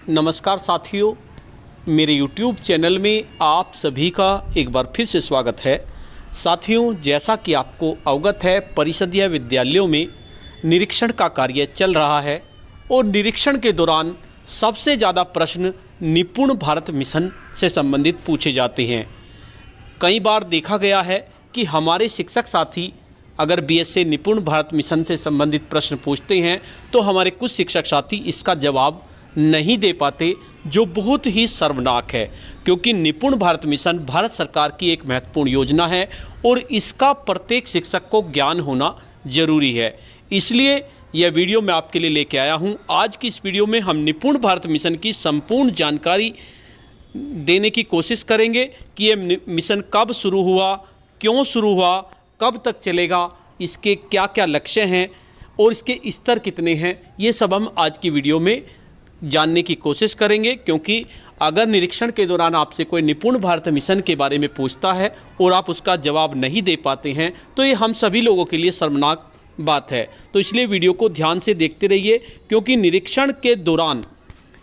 नमस्कार साथियों, मेरे YouTube चैनल में आप सभी का एक बार फिर से स्वागत है। साथियों, जैसा कि आपको अवगत है, परिषदीय विद्यालयों में निरीक्षण का कार्य चल रहा है और निरीक्षण के दौरान सबसे ज़्यादा प्रश्न निपुण भारत मिशन से संबंधित पूछे जाते हैं। कई बार देखा गया है कि हमारे शिक्षक साथी अगर बीएसए निपुण भारत मिशन से संबंधित प्रश्न पूछते हैं तो हमारे कुछ शिक्षक साथी इसका जवाब नहीं दे पाते, जो बहुत ही शर्मनाक है, क्योंकि निपुण भारत मिशन भारत सरकार की एक महत्वपूर्ण योजना है और इसका प्रत्येक शिक्षक को ज्ञान होना जरूरी है। इसलिए यह वीडियो मैं आपके लिए लेके आया हूं। आज की इस वीडियो में हम निपुण भारत मिशन की संपूर्ण जानकारी देने की कोशिश करेंगे कि ये मिशन कब शुरू हुआ, क्यों शुरू हुआ, कब तक चलेगा, इसके क्या क्या लक्ष्य हैं और इसके स्तर कितने हैं। ये सब हम आज की वीडियो में जानने की कोशिश करेंगे, क्योंकि अगर निरीक्षण के दौरान आपसे कोई निपुण भारत मिशन के बारे में पूछता है और आप उसका जवाब नहीं दे पाते हैं तो ये हम सभी लोगों के लिए शर्मनाक बात है। तो इसलिए वीडियो को ध्यान से देखते रहिए, क्योंकि निरीक्षण के दौरान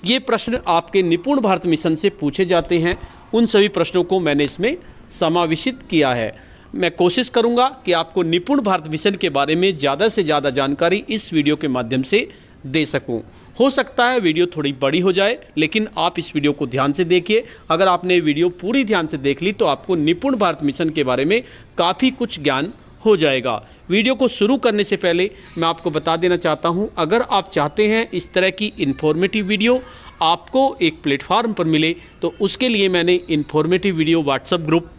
ये प्रश्न आपके निपुण भारत मिशन से पूछे जाते हैं। उन सभी प्रश्नों को मैंने इसमें समावेशित किया है। मैं कोशिश करूंगा कि आपको निपुण भारत मिशन के बारे में ज़्यादा से ज़्यादा जानकारी इस वीडियो के माध्यम से दे सकूं। हो सकता है वीडियो थोड़ी बड़ी हो जाए, लेकिन आप इस वीडियो को ध्यान से देखिए। अगर आपने वीडियो पूरी ध्यान से देख ली तो आपको निपुण भारत मिशन के बारे में काफ़ी कुछ ज्ञान हो जाएगा। वीडियो को शुरू करने से पहले मैं आपको बता देना चाहता हूं, अगर आप चाहते हैं इस तरह की इन्फॉर्मेटिव वीडियो आपको एक प्लेटफार्म पर मिले तो उसके लिए मैंने इन्फॉर्मेटिव वीडियो व्हाट्सएप ग्रुप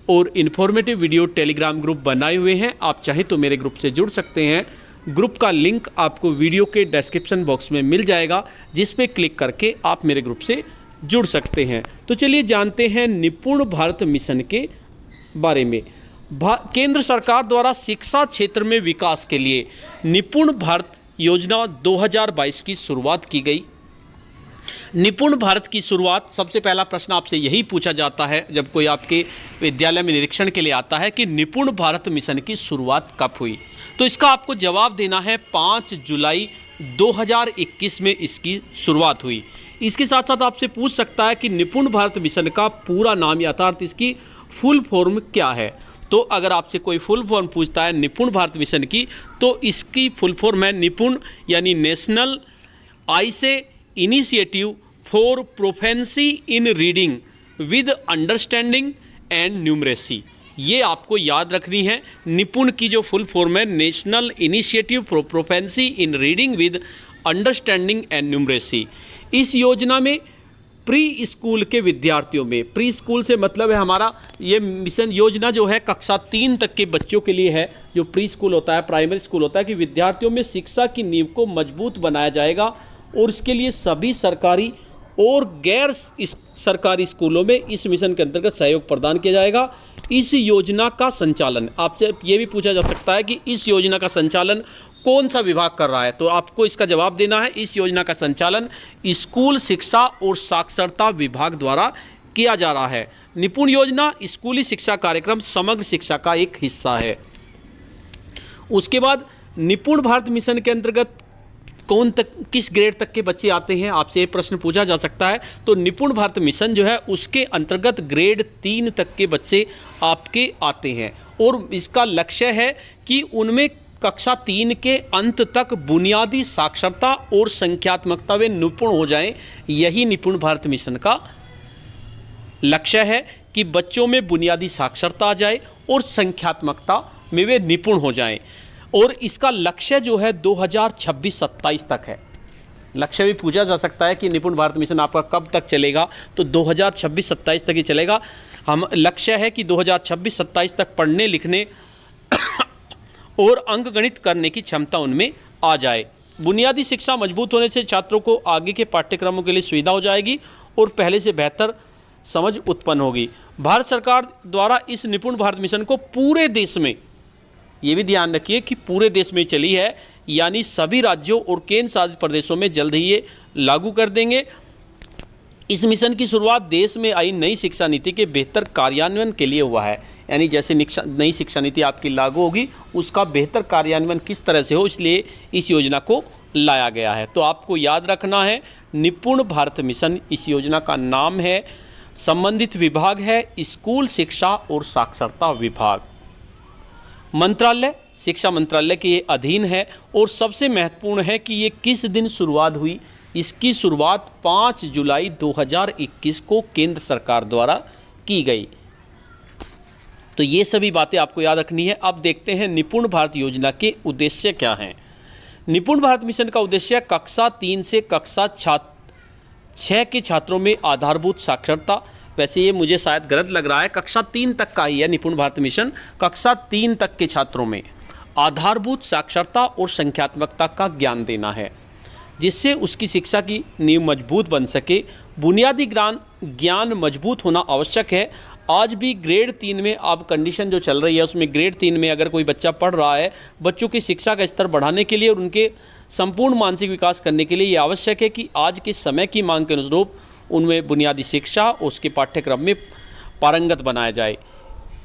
और इन्फॉर्मेटिव वीडियो टेलीग्राम ग्रुप बनाए हुए हैं। आप चाहें तो मेरे ग्रुप से जुड़ सकते हैं। ग्रुप का लिंक आपको वीडियो के डिस्क्रिप्शन बॉक्स में मिल जाएगा, जिस पे क्लिक करके आप मेरे ग्रुप से जुड़ सकते हैं। तो चलिए जानते हैं निपुण भारत मिशन के बारे में। केंद्र सरकार द्वारा शिक्षा क्षेत्र में विकास के लिए निपुण भारत योजना 2022 की शुरुआत की गई। निपुण भारत की शुरुआत, सबसे पहला प्रश्न आपसे यही पूछा जाता है जब कोई आपके विद्यालय में निरीक्षण के लिए आता है कि निपुण भारत मिशन की शुरुआत कब हुई। तो इसका आपको जवाब देना है 5 जुलाई 2021 में इसकी शुरुआत हुई। इसके साथ साथ आपसे पूछ सकता है कि निपुण भारत मिशन का पूरा नाम या अर्थात इसकी फुल फॉर्म क्या है। तो अगर आपसे कोई फुल फॉर्म पूछता है निपुण भारत मिशन की, तो इसकी फुल फॉर्म है निपुण, यानी नेशनल आईसे initiative for proficiency in reading with understanding and numeracy. ये आपको याद रखनी है। निपुण की जो फुल फॉर्म है national initiative for proficiency in reading with understanding and numeracy. इस योजना में प्री स्कूल के विद्यार्थियों में, प्री स्कूल से मतलब है हमारा ये मिशन योजना जो है कक्षा 3 तक के बच्चों के लिए है। जो प्री स्कूल होता है, प्राइमरी स्कूल होता है, कि विद्यार्थियों में शिक्षा की नींव को मजबूत बनाया जाएगा और इसके लिए सभी सरकारी और गैर सरकारी स्कूलों में इस मिशन के अंतर्गत सहयोग प्रदान किया जाएगा। इस योजना का संचालन, आपसे ये भी पूछा जा सकता है कि इस योजना का संचालन कौन सा विभाग कर रहा है, तो आपको इसका जवाब देना है इस योजना का संचालन स्कूल शिक्षा और साक्षरता विभाग द्वारा किया जा रहा है। निपुण योजना स्कूली शिक्षा कार्यक्रम समग्र शिक्षा का एक हिस्सा है। उसके बाद निपुण भारत मिशन के अंतर्गत किस ग्रेड तक के बच्चे आते हैं, आपसे ये प्रश्न पूछा जा सकता है। तो निपुण भारत मिशन जो है उसके अंतर्गत ग्रेड 3 तक के बच्चे आपके आते हैं और इसका लक्ष्य है कि उनमें कक्षा 3 के अंत तक बुनियादी साक्षरता और संख्यात्मकता वे निपुण हो जाएं। यही निपुण भारत मिशन का लक्ष्य है कि बच्चों में बुनियादी साक्षरता आ जाए और संख्यात्मकता में वे निपुण हो जाएं। और इसका लक्ष्य जो है 2026-27 तक है। लक्ष्य भी पूछा जा सकता है कि निपुण भारत मिशन आपका कब तक चलेगा, तो 2026-27 तक ही चलेगा। हम लक्ष्य है कि 2026-27 तक पढ़ने लिखने और अंकगणित करने की क्षमता उनमें आ जाए। बुनियादी शिक्षा मजबूत होने से छात्रों को आगे के पाठ्यक्रमों के लिए सुविधा हो जाएगी और पहले से बेहतर समझ उत्पन्न होगी। भारत सरकार द्वारा इस निपुण भारत मिशन को पूरे देश में, ये भी ध्यान रखिए कि पूरे देश में चली है, यानी सभी राज्यों और केंद्र शासित प्रदेशों में जल्द ही ये लागू कर देंगे। इस मिशन की शुरुआत देश में आई नई शिक्षा नीति के बेहतर कार्यान्वयन के लिए हुआ है। यानी जैसे नई शिक्षा नीति आपकी लागू होगी उसका बेहतर कार्यान्वयन किस तरह से हो, इसलिए इस योजना को लाया गया है। तो आपको याद रखना है, निपुण भारत मिशन इस योजना का नाम है। संबंधित विभाग है स्कूल शिक्षा और साक्षरता विभाग। मंत्रालय शिक्षा मंत्रालय के ये अधीन है। और सबसे महत्वपूर्ण है कि ये किस दिन शुरुआत हुई। इसकी शुरुआत 5 जुलाई 2021 को केंद्र सरकार द्वारा की गई। तो ये सभी बातें आपको याद रखनी है। अब देखते हैं निपुण भारत योजना के उद्देश्य क्या हैं। निपुण भारत मिशन का उद्देश्य कक्षा 3 से कक्षा 6 के छात्रों में आधारभूत साक्षरता। वैसे ये मुझे शायद गलत लग रहा है, कक्षा 3 तक का ही है निपुण भारत मिशन। कक्षा 3 तक के छात्रों में आधारभूत साक्षरता और संख्यात्मकता का ज्ञान देना है, जिससे उसकी शिक्षा की नींव मजबूत बन सके। बुनियादी ज्ञान मजबूत होना आवश्यक है। आज भी ग्रेड 3 में अब कंडीशन जो चल रही है उसमें ग्रेड 3 में अगर कोई बच्चा पढ़ रहा है, बच्चों की शिक्षा का स्तर बढ़ाने के लिए और उनके संपूर्ण मानसिक विकास करने के लिए ये आवश्यक है कि आज के समय की मांग के अनुरूप उनमें बुनियादी शिक्षा और उसके पाठ्यक्रम में पारंगत बनाया जाए।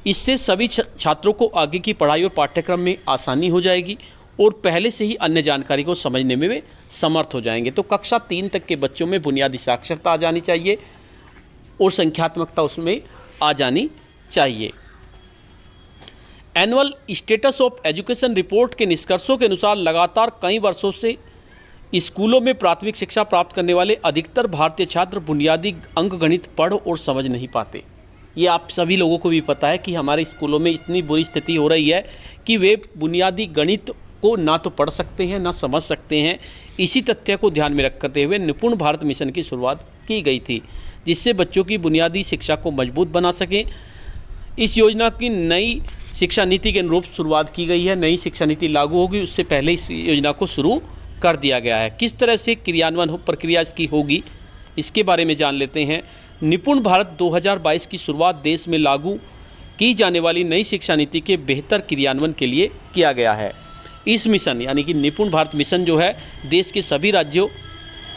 इससे सभी छात्रों को आगे की पढ़ाई और पाठ्यक्रम में आसानी हो जाएगी और पहले से ही अन्य जानकारी को समझने में वे समर्थ हो जाएंगे। तो कक्षा 3 तक के बच्चों में बुनियादी साक्षरता आ जानी चाहिए और संख्यात्मकता उसमें आ जानी चाहिए। Annual status of education report के निष्कर्षों के अनुसार लगातार कई वर्षों से स्कूलों में प्राथमिक शिक्षा प्राप्त करने वाले अधिकतर भारतीय छात्र बुनियादी अंकगणित पढ़ और समझ नहीं पाते। ये आप सभी लोगों को भी पता है कि हमारे स्कूलों में इतनी बुरी स्थिति हो रही है कि वे बुनियादी गणित को ना तो पढ़ सकते हैं ना समझ सकते हैं। इसी तथ्य को ध्यान में रखते हुए निपुण भारत मिशन की शुरुआत की गई थी, जिससे बच्चों की बुनियादी शिक्षा को मजबूत बना सकें। इस योजना की नई शिक्षा नीति के अनुरूप शुरुआत की गई है। नई शिक्षा नीति लागू होगी उससे पहले इस योजना को शुरू कर दिया गया है। किस तरह से क्रियान्वयन प्रक्रिया इसकी होगी, इसके बारे में जान लेते हैं। निपुण भारत 2022 की शुरुआत देश में लागू की जाने वाली नई शिक्षा नीति के बेहतर क्रियान्वयन के लिए किया गया है। इस मिशन यानी कि निपुण भारत मिशन जो है देश के सभी राज्यों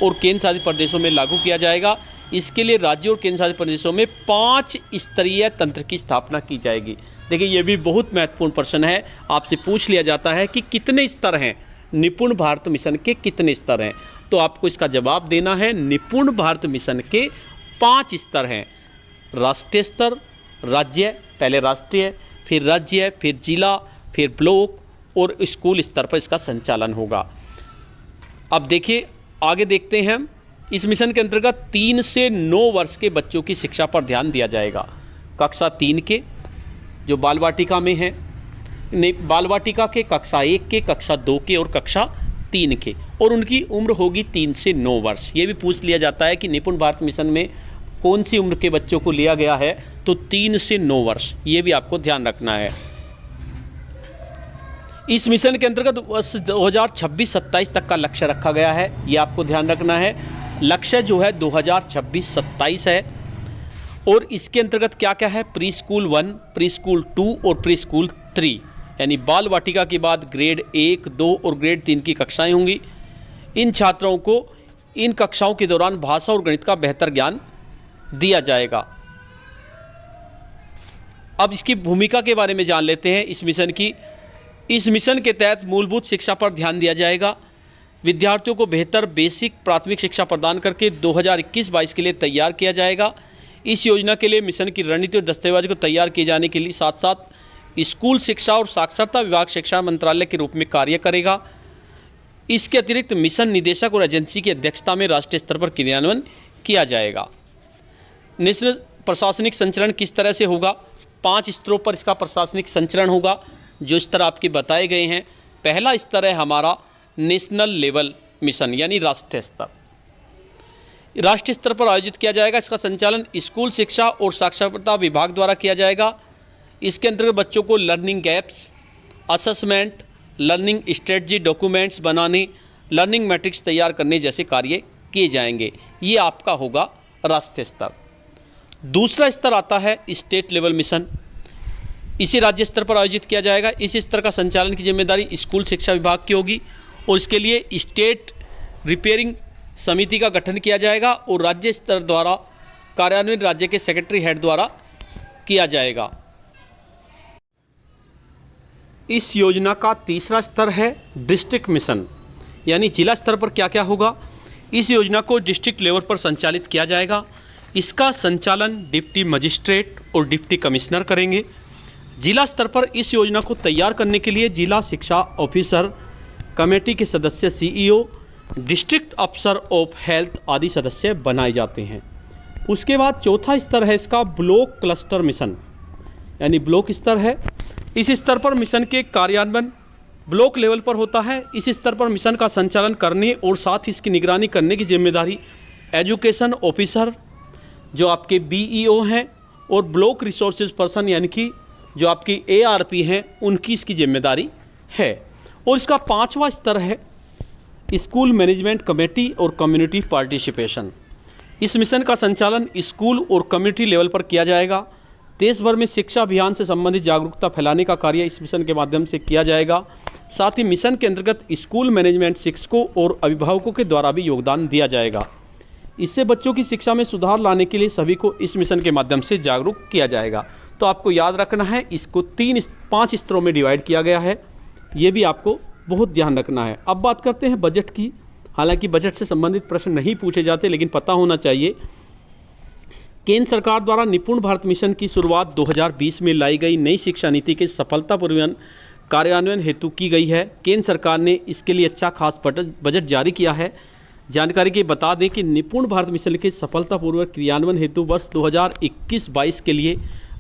और केंद्र शासित प्रदेशों में लागू किया जाएगा। इसके लिए राज्यों और केंद्र शासित प्रदेशों में 5 स्तरीय तंत्र की स्थापना की जाएगी। देखिए ये भी बहुत महत्वपूर्ण प्रश्न है, आपसे पूछ लिया जाता है कि कितने स्तर हैं, निपुण भारत मिशन के कितने स्तर हैं। तो आपको इसका जवाब देना है, निपुण भारत मिशन के 5 स्तर हैं। राष्ट्रीय स्तर, राज्य, पहले राष्ट्रीय, फिर राज्य, फिर जिला, फिर ब्लॉक और स्कूल स्तर पर इसका संचालन होगा। अब देखिए आगे देखते हैं हम। इस मिशन के अंतर्गत 3 से 9 वर्ष के बच्चों की शिक्षा पर ध्यान दिया जाएगा। कक्षा 3 के जो बाल वाटिका में हैं, बाल वाटिका के, कक्षा 1 के, कक्षा 2 के और कक्षा 3 के, और उनकी उम्र होगी 3 से 9 वर्ष। ये भी पूछ लिया जाता है कि निपुण भारत मिशन में कौन सी उम्र के बच्चों को लिया गया है, तो 3 से 9 वर्ष, ये भी आपको ध्यान रखना है। इस मिशन के अंतर्गत वर्ष 2026-27 तक का लक्ष्य रखा गया है, ये आपको ध्यान रखना है। लक्ष्य जो है 2026-27 है। और इसके अंतर्गत क्या क्या है, प्री स्कूल 1, प्री स्कूल 2 और प्री स्कूल 3, यानी बाल वाटिका के बाद ग्रेड 1, 2 और ग्रेड 3 की कक्षाएं होंगी। इन छात्रों को इन कक्षाओं के दौरान भाषा और गणित का बेहतर ज्ञान दिया जाएगा। अब इसकी भूमिका के बारे में जान लेते हैं इस मिशन की। इस मिशन के तहत मूलभूत शिक्षा पर ध्यान दिया जाएगा। विद्यार्थियों को बेहतर बेसिक प्राथमिक शिक्षा प्रदान करके 2021-22 के लिए तैयार किया जाएगा। इस योजना के लिए मिशन की रणनीति और दस्तावेज को तैयार किए जाने के लिए साथ साथ स्कूल शिक्षा और साक्षरता विभाग शिक्षा मंत्रालय के रूप में कार्य करेगा। इसके अतिरिक्त मिशन निदेशक और एजेंसी की अध्यक्षता में राष्ट्रीय स्तर पर क्रियान्वयन किया जाएगा। नेशनल प्रशासनिक संचरण किस तरह से होगा, 5 स्तरों पर इसका प्रशासनिक संचरण होगा, जो स्तर आपके बताए गए हैं। पहला स्तर है हमारा नेशनल लेवल मिशन यानी राष्ट्रीय स्तर। राष्ट्रीय स्तर पर आयोजित किया जाएगा। इसका संचालन स्कूल शिक्षा और साक्षरता विभाग द्वारा किया जाएगा। इसके अंतर्गत बच्चों को learning gaps assessment, learning strategy documents बनाने, लर्निंग मैट्रिक्स तैयार करने जैसे कार्य किए जाएंगे। ये आपका होगा राष्ट्रीय स्तर। दूसरा स्तर आता है स्टेट लेवल मिशन। इसे राज्य स्तर पर आयोजित किया जाएगा। इस स्तर का संचालन की जिम्मेदारी स्कूल शिक्षा विभाग की होगी और इसके लिए स्टेट रिपेयरिंग समिति का गठन किया जाएगा और राज्य स्तर द्वारा कार्यान्वयन राज्य के सेक्रेटरी हेड द्वारा किया जाएगा। इस योजना का तीसरा स्तर है डिस्ट्रिक्ट मिशन। यानी जिला स्तर पर क्या क्या होगा। इस योजना को डिस्ट्रिक्ट लेवल पर संचालित किया जाएगा। इसका संचालन डिप्टी मजिस्ट्रेट और डिप्टी कमिश्नर करेंगे। जिला स्तर पर इस योजना को तैयार करने के लिए जिला शिक्षा ऑफिसर, कमेटी के सदस्य सीईओ, डिस्ट्रिक्ट अफसर ऑफ हेल्थ आदि सदस्य बनाए जाते हैं। उसके बाद चौथा स्तर है इसका ब्लॉक क्लस्टर मिशन, यानी ब्लॉक स्तर है। इस स्तर पर मिशन के कार्यान्वयन ब्लॉक लेवल पर होता है। इस स्तर पर मिशन का संचालन करने और साथ ही इसकी निगरानी करने की जिम्मेदारी एजुकेशन ऑफिसर, जो आपके बीईओ हैं, और ब्लॉक रिसोर्सेज पर्सन यानी कि जो आपकी एआरपी हैं, उनकी इसकी जिम्मेदारी है। और इसका पांचवा स्तर है स्कूल मैनेजमेंट कमेटी और कम्युनिटी पार्टिसिपेशन। इस मिशन का संचालन स्कूल और कम्युनिटी लेवल पर किया जाएगा। देश भर में शिक्षा अभियान से संबंधित जागरूकता फैलाने का कार्य इस मिशन के माध्यम से किया जाएगा। साथ ही मिशन के अंतर्गत स्कूल मैनेजमेंट शिक्षकों और अभिभावकों के द्वारा भी योगदान दिया जाएगा। इससे बच्चों की शिक्षा में सुधार लाने के लिए सभी को इस मिशन के माध्यम से जागरूक किया जाएगा। तो आपको याद रखना है, इसको 5 स्तरों में डिवाइड किया गया है, ये भी आपको बहुत ध्यान रखना है। अब बात करते हैं बजट की। हालांकि बजट से संबंधित प्रश्न नहीं पूछे जाते, लेकिन पता होना चाहिए। केंद्र सरकार द्वारा निपुण भारत मिशन की शुरुआत 2020 में लाई गई नई शिक्षा नीति के सफलतापूर्वक कार्यान्वयन हेतु की गई है। केंद्र सरकार ने इसके लिए अच्छा खास बजट जारी किया है। जानकारी के बता दें कि निपुण भारत मिशन के सफलतापूर्वक क्रियान्वयन हेतु वर्ष 2021-22 के लिए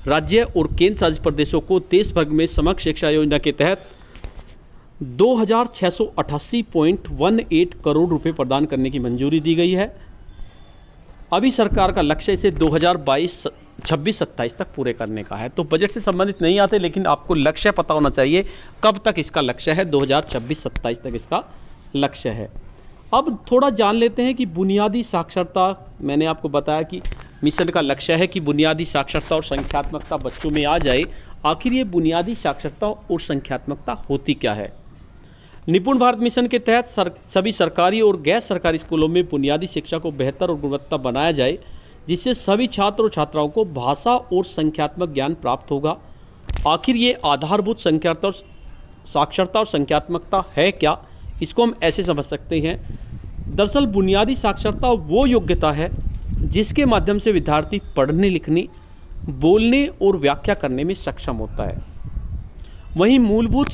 राज्य और केंद्र शासित प्रदेशों को देश भर में समग्र शिक्षा योजना के तहत 2688.18 करोड़ रुपए प्रदान करने की मंजूरी दी गई है। अभी सरकार का लक्ष्य इसे 2022-26-27 तक पूरे करने का है। तो बजट से संबंधित नहीं आते, लेकिन आपको लक्ष्य पता होना चाहिए कब तक इसका लक्ष्य है। 2026-27 तक इसका लक्ष्य है। अब थोड़ा जान लेते हैं कि बुनियादी साक्षरता, मैंने आपको बताया कि मिशन का लक्ष्य है कि बुनियादी साक्षरता और संख्यात्मकता बच्चों में आ जाए। आखिर ये बुनियादी साक्षरता और संख्यात्मकता होती क्या है। निपुण भारत मिशन के तहत सभी सरकारी और गैर सरकारी स्कूलों में बुनियादी शिक्षा को बेहतर और गुणवत्ता बनाया जाए, जिससे सभी छात्र और छात्राओं को भाषा और संख्यात्मक ज्ञान प्राप्त होगा। आखिर ये आधारभूत साक्षरता और संख्यात्मकता है क्या, इसको हम ऐसे समझ सकते हैं। दरअसल बुनियादी साक्षरता वो योग्यता है जिसके माध्यम से विद्यार्थी पढ़ने, लिखने, बोलने और व्याख्या करने में सक्षम होता है। वहीं मूलभूत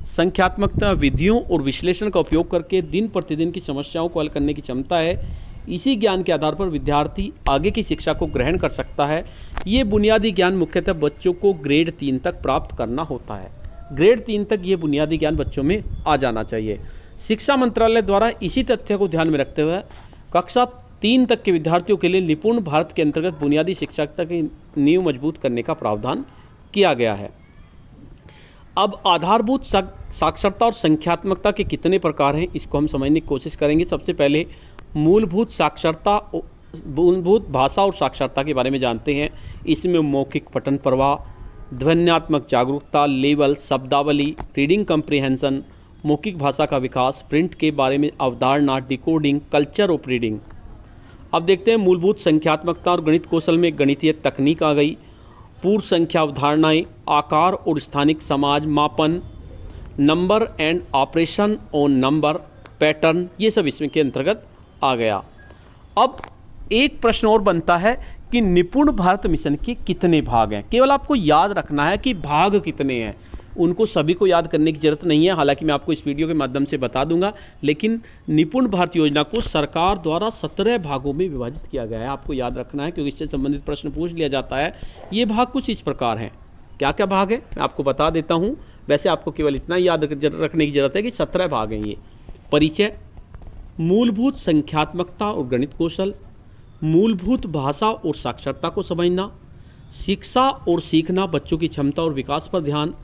संख्यात्मकता विधियों और विश्लेषण का उपयोग करके दिन प्रतिदिन की समस्याओं को हल करने की क्षमता है। इसी ज्ञान के आधार पर विद्यार्थी आगे की शिक्षा को ग्रहण कर सकता है। ये बुनियादी ज्ञान मुख्यतः बच्चों को ग्रेड 3 तक प्राप्त करना होता है। ग्रेड 3 तक ये बुनियादी ज्ञान बच्चों में आ जाना चाहिए। शिक्षा मंत्रालय द्वारा इसी तथ्य को ध्यान में रखते हुए कक्षा 3 तक के विद्यार्थियों के लिए निपुण भारत के अंतर्गत बुनियादी शिक्षा की नींव मजबूत करने का प्रावधान किया गया है। अब आधारभूत साक्षरता और संख्यात्मकता के कितने प्रकार हैं, इसको हम समझने की कोशिश करेंगे। सबसे पहले मूलभूत साक्षरता, मूलभूत भाषा और साक्षरता के बारे में जानते हैं। इसमें मौखिक पठन प्रवाह, ध्वन्यात्मक जागरूकता, लेवल, शब्दावली, रीडिंग कम्प्रिहेंशन, मौखिक भाषा का विकास, प्रिंट के बारे में अवधारणा, डिकोडिंग, कल्चर ऑफ रीडिंग। अब देखते हैं मूलभूत संख्यात्मकता और गणित कौशल में गणितीय तकनीक आ गई, पूर्व संख्या अवधारणाएं, आकार और स्थानिक समाज, मापन, number and operation on number, pattern, ये सब इसमें के अंतर्गत आ गया। अब एक प्रश्न और बनता है कि निपुण भारत मिशन के कितने भाग हैं। केवल आपको याद रखना है कि भाग कितने हैं, उनको सभी को याद करने की जरूरत नहीं है। हालांकि मैं आपको इस वीडियो के माध्यम से बता दूंगा, लेकिन निपुण भारत योजना को सरकार द्वारा 17 भागों में विभाजित किया गया है। आपको याद रखना है, क्योंकि इससे संबंधित प्रश्न पूछ लिया जाता है। ये भाग कुछ इस प्रकार हैं। क्या क्या भाग है मैं आपको बता देता हूँ। वैसे आपको केवल इतना याद रखने की जरूरत है कि 17 भाग हैं ये। परिचय, मूलभूत संख्यात्मकता और गणित कौशल, मूलभूत भाषा और साक्षरता को समझना, शिक्षा और सीखना, बच्चों की क्षमता और विकास पर ध्यान,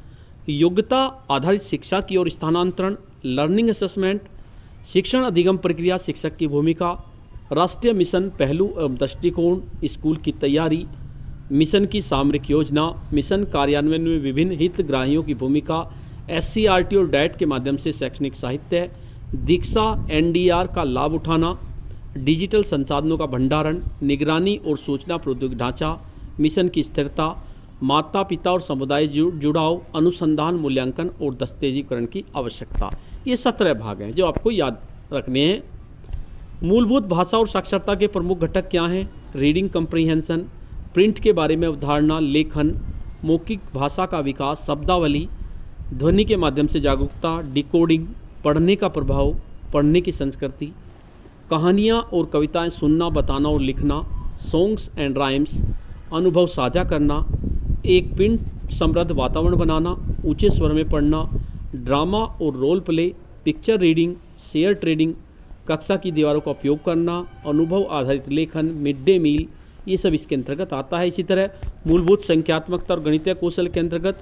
योग्यता आधारित शिक्षा की ओर स्थानांतरण, लर्निंग असेसमेंट, शिक्षण अधिगम प्रक्रिया, शिक्षक की भूमिका, राष्ट्रीय मिशन पहलू एवं दृष्टिकोण, स्कूल की तैयारी, मिशन की सामरिक योजना, मिशन कार्यान्वयन में विभिन्न हितग्राहियों की भूमिका, SCRT और डैट के माध्यम से शैक्षणिक साहित्य, दीक्षा NDR का लाभ उठाना, डिजिटल संसाधनों का भंडारण, निगरानी और सूचना प्रौद्योगिकी ढांचा, मिशन की स्थिरता, माता पिता और समुदाय जुड़ाव, अनुसंधान, मूल्यांकन और दस्तावेजीकरण की आवश्यकता। ये 17 भाग हैं जो आपको याद रखने हैं। मूलभूत भाषा और साक्षरता के प्रमुख घटक क्या हैं? रीडिंग कम्प्रीहेंशन, प्रिंट के बारे में अवधारणा, लेखन, मौखिक भाषा का विकास, शब्दावली, ध्वनि के माध्यम से जागरूकता, डिकोडिंग, पढ़ने का प्रभाव, पढ़ने की संस्कृति, कहानियाँ और कविताएं सुनना, बताना और लिखना, सॉन्ग्स एंड राइम्स, अनुभव साझा करना, एक प्रिंट समृद्ध वातावरण बनाना, ऊंचे स्वर में पढ़ना, ड्रामा और role play, picture reading, share trading, कक्षा की दीवारों का उपयोग करना, अनुभव आधारित लेखन, मिड डे मील, ये सब इसके अंतर्गत आता है। इसी तरह मूलभूत संख्यात्मकता और गणितीय कौशल के अंतर्गत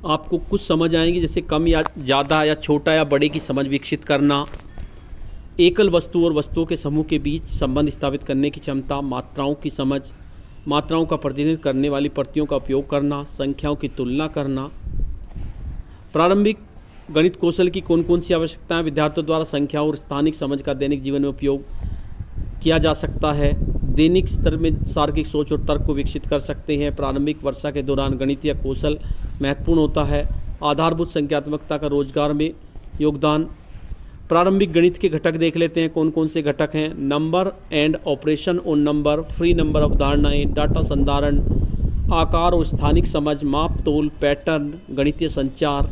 आपको कुछ समझ आएंगी, जैसे कम या ज़्यादा या छोटा या बड़े की समझ विकसित करना, एकल वस्तु और वस्तुओं के समूह के बीच संबंध स्थापित करने की क्षमता, मात्राओं की समझ, मात्राओं का प्रतिनिधित्व करने वाली प्रतियों का उपयोग करना, संख्याओं की तुलना करना। प्रारंभिक गणित कौशल की कौन कौन सी आवश्यकताएं विद्यार्थियों द्वारा संख्याओं और स्थानिक समझ का दैनिक जीवन में उपयोग किया जा सकता है। दैनिक स्तर में तार्किक सोच और तर्क को विकसित कर सकते हैं। प्रारंभिक वर्षा के दौरान गणितीय कौशल महत्वपूर्ण होता है। आधारभूत संख्यात्मकता का रोजगार में योगदान। प्रारंभिक गणित के घटक देख लेते हैं, कौन कौन से घटक हैं। Number and operation on number, free number अवधारणाएं, डाटा संधारण, आकार और स्थानिक समझ, माप तोल, पैटर्न, गणितीय संचार।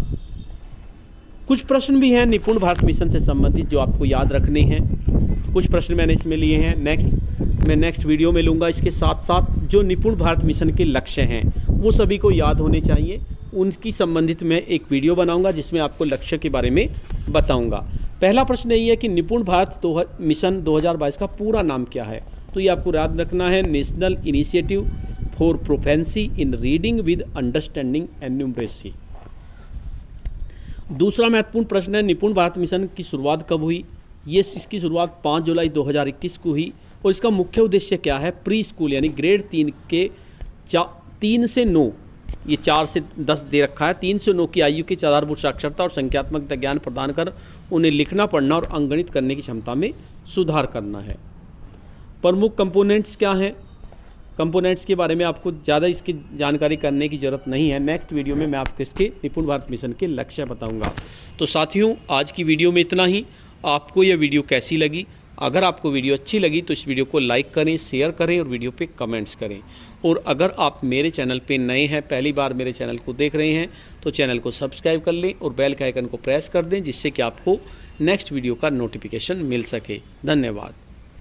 कुछ प्रश्न भी हैं निपुण भारत मिशन से संबंधित जो आपको याद रखने हैं। कुछ प्रश्न मैंने इसमें लिए हैं, मैं नेक्स्ट वीडियो में लूँगा। इसके साथ साथ जो निपुण भारत मिशन के लक्ष्य हैं वो सभी को याद होने चाहिए, उनकी संबंधित मैं एक वीडियो बनाऊंगा जिसमें आपको लक्ष्य के बारे में बताऊंगा। पहला प्रश्न यही है कि निपुण भारत मिशन 2022 का पूरा नाम क्या है? तो ये आपको याद रखना है, national initiative for proficiency in reading with understanding and numeracy. दूसरा महत्वपूर्ण प्रश्न है, निपुण भारत मिशन की शुरुआत कब हुई? इसकी शुरुआत 5 जुलाई 2021 को हुई और इसका मुख्य उद्देश्य क्या है? प्री स्कूल यानी ग्रेड 3 के 3 से 9, ये 4 से 10 दे रखा है, 3 से 9 की आयु के आधारभूत साक्षरता और संख्यात्मक ज्ञान प्रदान कर उन्हें लिखना, पढ़ना और अंकगणित करने की क्षमता में सुधार करना है। प्रमुख कंपोनेंट्स क्या हैं? कंपोनेंट्स के बारे में आपको ज़्यादा इसकी जानकारी करने की ज़रूरत नहीं है। नेक्स्ट वीडियो में मैं आपको इसके निपुण भारत मिशन के लक्ष्य बताऊंगा। तो साथियों, आज की वीडियो में इतना ही। आपको यह वीडियो कैसी लगी? अगर आपको वीडियो अच्छी लगी तो इस वीडियो को लाइक करें, शेयर करें और वीडियो पे कमेंट्स करें। और अगर आप मेरे चैनल पे नए हैं, पहली बार मेरे चैनल को देख रहे हैं, तो चैनल को सब्सक्राइब कर लें और बेल के आइकन को प्रेस कर दें, जिससे कि आपको नेक्स्ट वीडियो का नोटिफिकेशन मिल सके। धन्यवाद।